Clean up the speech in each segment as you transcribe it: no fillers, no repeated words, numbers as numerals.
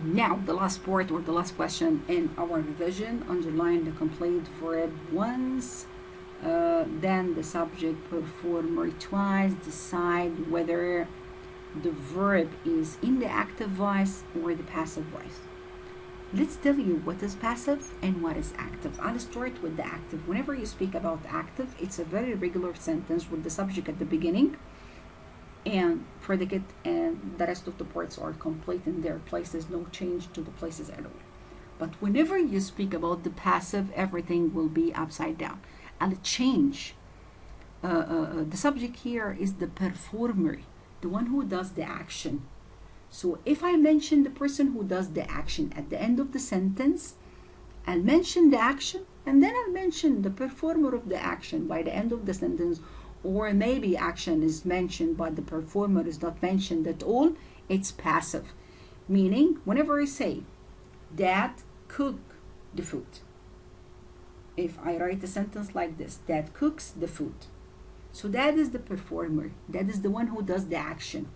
Now, the last part or the last question in our revision, underline the complete verb once, then the subject performer twice, decide whether the verb is in the active voice or the passive voice. Let's tell you what is passive and what is active. I'll start with the active. Whenever you speak about active, it's a very regular sentence with the subject at the beginning and predicate, and the rest of the parts are complete in their places, no change to the places at all. But whenever you speak about the passive, everything will be upside down. And change. The subject here is the performer, the one who does the action. So if I mention the person who does the action at the end of the sentence, I'll mention the action and then I'll mention the performer of the action by the end of the sentence. Or maybe action is mentioned but the performer is not mentioned at all. It's passive. Meaning, whenever I say, Dad cook the food. If I write a sentence like this, Dad cooks the food. So Dad is the performer. Dad is the one who does the action.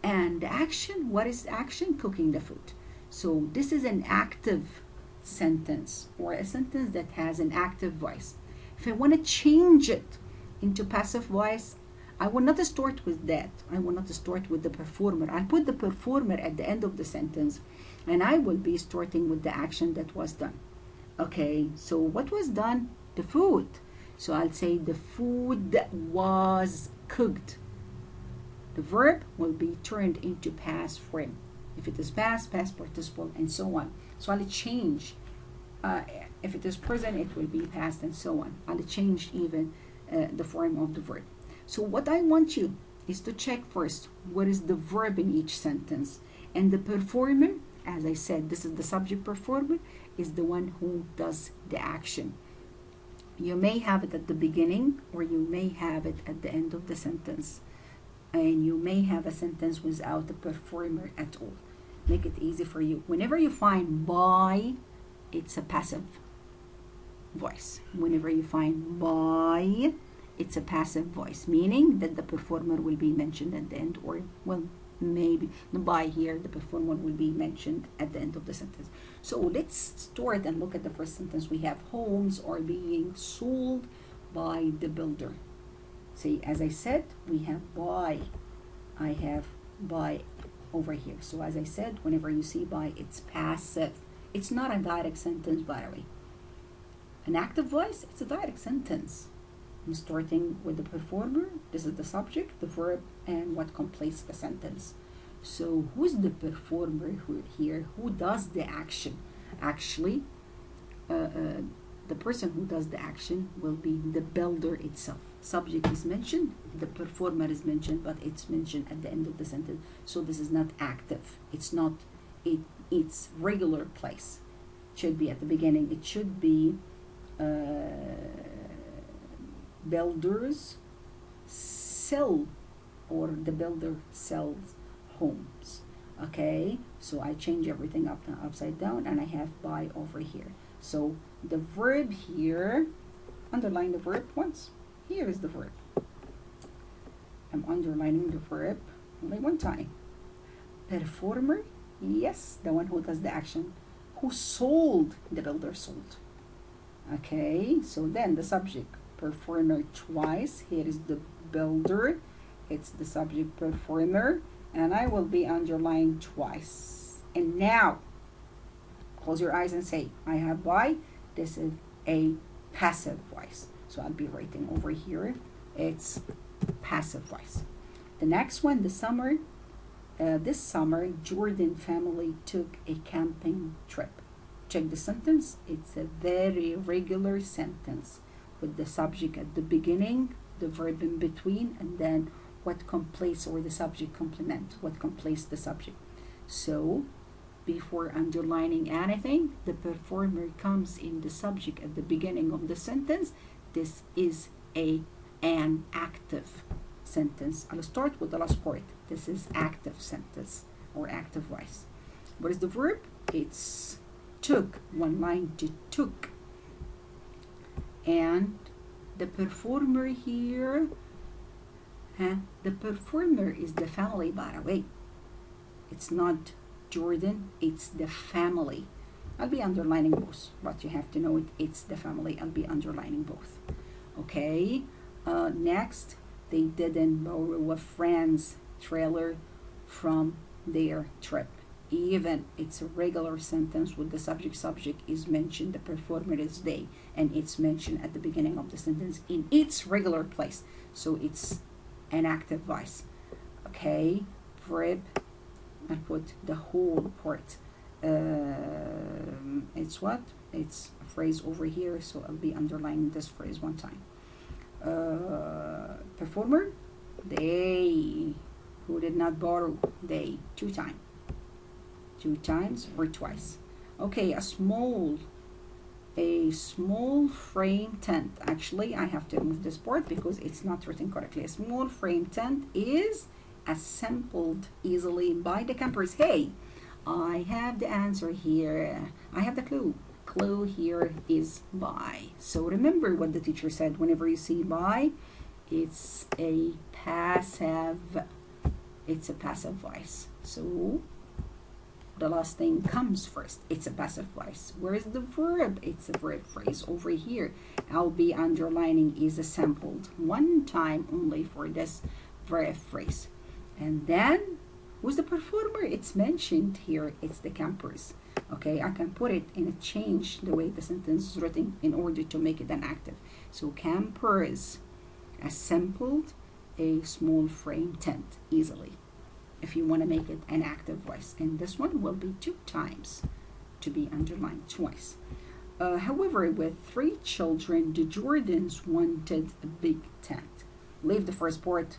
And the action, what is action? Cooking the food. So this is an active sentence or a sentence that has an active voice. If I want to change it into passive voice, I will not start with that. I will not start with the performer. I'll put the performer at the end of the sentence and I will be starting with the action that was done. Okay, so what was done? The food. So I'll say the food was cooked. The verb will be turned into past form. If it is past, past participle, and so on. So I'll change. If it is present, it will be past, and so on. I'll change even the form of the verb. So what I want you is to check first what is the verb in each sentence. And the performer, as I said, this is the subject performer, is the one who does the action. You may have it at the beginning or you may have it at the end of the sentence. And you may have a sentence without a performer at all. Make it easy for you. Whenever you find by, it's a passive voice. Whenever you find by, it's a passive voice, meaning that the performer will be mentioned at the end, or well, maybe by here the performer will be mentioned at the end of the sentence. So let's start and look at the first sentence. We have homes are being sold by the builder. See, as I said, we have by. I have by over here. So as I said, whenever you see by, it's passive. It's not a direct sentence, by the way. An active voice, it's a direct sentence. I'm starting with the performer. This is the subject, the verb, and what completes the sentence. So who's the performer here? Who does the action? Actually, the person who does the action will be the builder itself. Subject is mentioned, the performer is mentioned, but it's mentioned at the end of the sentence. So this is not active. It's not its regular place. It should be at the beginning. It should be builders sell, or the builder sells homes. Okay, so I change everything upside down and I have by over here. So the verb here, underline the verb once. Here is the verb. I'm underlining the verb only one time. Performer, yes, the one who does the action. Who sold? The builder sold. Okay, so then the subject, performer twice. Here is the builder. It's the subject performer. And I will be underlining twice. And now, close your eyes and say, I have by. This is a passive voice. So I'll be writing over here, it's passive voice. The next one, the summer. This summer, Jordan family took a camping trip. Check the sentence. It's a very regular sentence with the subject at the beginning, the verb in between, and then what completes, or the subject complement, what completes the subject. So before underlining anything, the performer comes in the subject at the beginning of the sentence. This is an active sentence. I'll start with the last part. This is active sentence or active voice. What is the verb? It's took, one line to took. And the performer here, the performer is the family, by the way. It's not Jordan, it's the family. I'll be underlining both, but you have to know it's the family. I'll be underlining both. Okay, next, they didn't borrow a friend's trailer from their trip. Even it's a regular sentence with the subject is mentioned, the performer is they, and it's mentioned at the beginning of the sentence in its regular place. So it's an active voice. Okay, verb, I put the whole part. It's what? It's a phrase over here, so I'll be underlining this phrase one time. Performer, they. Who did not borrow? They. Two times or twice. Okay, a small frame tent. Actually, I have to remove this part because it's not written correctly. A small frame tent is assembled easily by the campers. Hey, I have the answer here. I have the clue. Clue here is by. So remember what the teacher said. Whenever you see by, it's a passive. It's a passive voice. So the last thing comes first. It's a passive voice. Where is the verb? It's a verb phrase over here. I'll be underlining is assembled one time only for this verb phrase. And then, who's the performer? It's mentioned here. It's the campers. Okay, I can put it and change the way the sentence is written in order to make it an active. So campers assembled a small frame tent easily, if you want to make it an active voice. And this one will be two times to be underlined twice. However, with 3 children, the Jordans wanted a big tent. Leave the first part,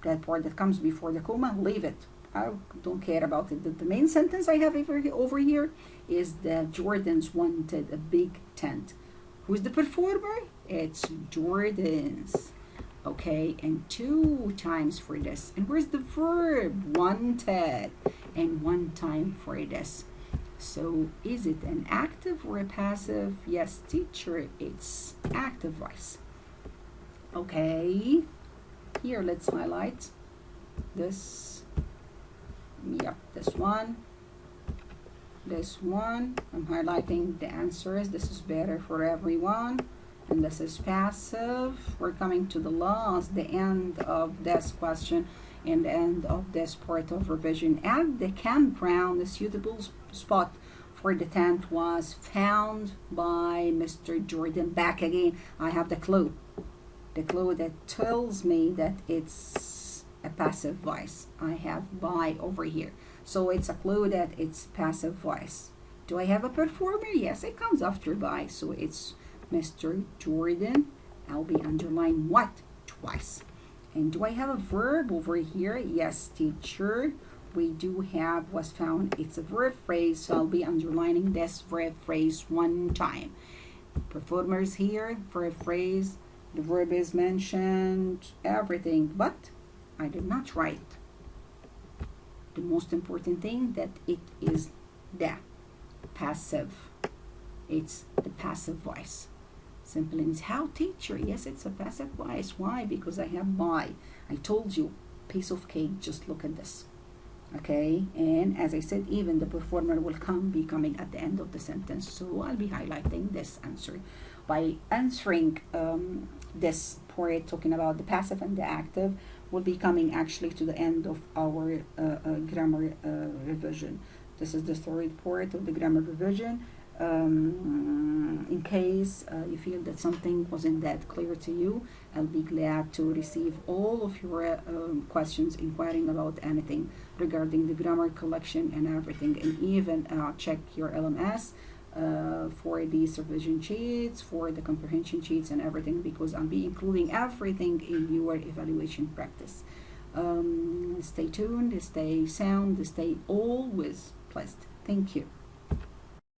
that part that comes before the comma, leave it. I don't care about it. The main sentence I have over here is the Jordans wanted a big tent. Who's the performer? It's Jordans. Okay, and 2 times for this. And where's the verb? Wanted. And 1 time for this. So is it an active or a passive? Yes, teacher, it's active voice. Okay, here let's highlight this. Yep, this one. This one. I'm highlighting the answers. This is better for everyone. And this is passive. We're coming to the end of this question and the end of this part of revision. At the campground, the suitable spot for the tent was found by Mr. Jordan. Back again, I have the clue. The clue that tells me that it's a passive voice. I have by over here. So it's a clue that it's passive voice. Do I have a performer? Yes, it comes after by. So it's Mr. Jordan. I'll be underlining what? Twice. And do I have a verb over here? Yes, teacher. We do have was found. It's a verb phrase, so I'll be underlining this verb phrase 1 time. Performers here, verb phrase. The verb is mentioned, everything, but I did not write the most important thing, that it is the passive. It's the passive voice. Simple means how, teacher? Yes, it's a passive voice. Why? Because I have by. I told you, piece of cake. Just look at this. Okay, and as I said, even the performer will be coming at the end of the sentence. So I'll be highlighting this answer by answering this part, talking about the passive and the active. Will be coming actually to the end of our grammar revision. This is the 3rd part of the grammar revision. In case you feel that something wasn't that clear to you, I'll be glad to receive all of your questions inquiring about anything regarding the grammar collection and everything, and even check your LMS for these revision sheets, for the comprehension sheets and everything, because I'll be including everything in your evaluation practice. Stay tuned, stay sound, stay always blessed. Thank you.